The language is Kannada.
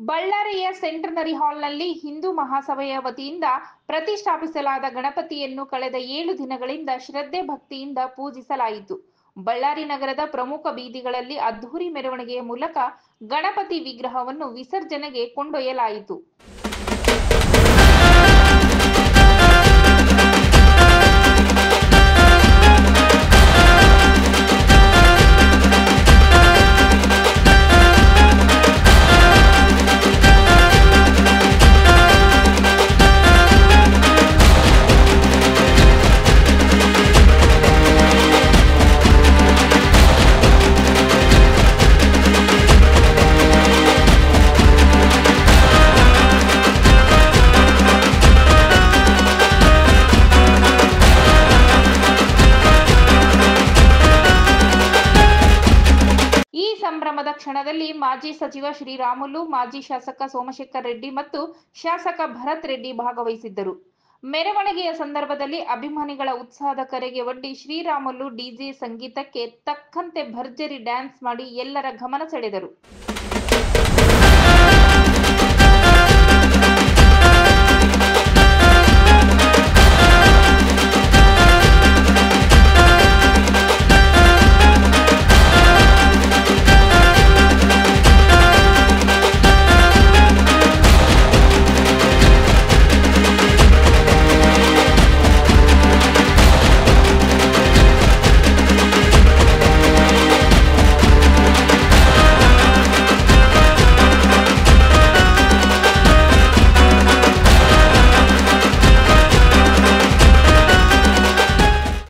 ಬಳ್ಳಾರಿಯ ಸೆಂಟನರಿ ಹಾಲ್ನಲ್ಲಿ ಹಿಂದೂ ಮಹಾಸಭೆಯ ವತಿಯಿಂದ ಪ್ರತಿಷ್ಠಾಪಿಸಲಾದ ಗಣಪತಿಯನ್ನು ಕಳೆದ 7 ದಿನಗಳಿಂದ ಶ್ರದ್ಧೆ ಭಕ್ತಿಯಿಂದ ಪೂಜಿಸಲಾಯಿತು. ಬಳ್ಳಾರಿ ನಗರದ ಪ್ರಮುಖ ಬೀದಿಗಳಲ್ಲಿ ಅದ್ಧೂರಿ ಮೆರವಣಿಗೆಯ ಮೂಲಕ ಗಣಪತಿ ವಿಗ್ರಹವನ್ನು ವಿಸರ್ಜನೆಗೆ ಕೊಂಡೊಯ್ಯಲಾಯಿತು. ಸಂಭ್ರಮದ ಕ್ಷಣದಲ್ಲಿ ಮಾಜಿ ಸಚಿವ ಶ್ರೀರಾಮುಲು, ಮಾಜಿ ಶಾಸಕ ಸೋಮಶೇಖರ್ ರೆಡ್ಡಿ ಮತ್ತು ಶಾಸಕ ಭರತ್ ರೆಡ್ಡಿ ಭಾಗವಹಿಸಿದ್ದರು. ಮೆರವಣಿಗೆಯ ಸಂದರ್ಭದಲ್ಲಿ ಅಭಿಮಾನಿಗಳ ಉತ್ಸಾಹದ ಕರೆಗೆ ಒಡ್ಡಿ ಶ್ರೀರಾಮುಲು ಡಿಜೆ ಸಂಗೀತಕ್ಕೆ ತಕ್ಕಂತೆ ಭರ್ಜರಿ ಡ್ಯಾನ್ಸ್ ಮಾಡಿ ಎಲ್ಲರ ಗಮನ ಸೆಳೆದರು.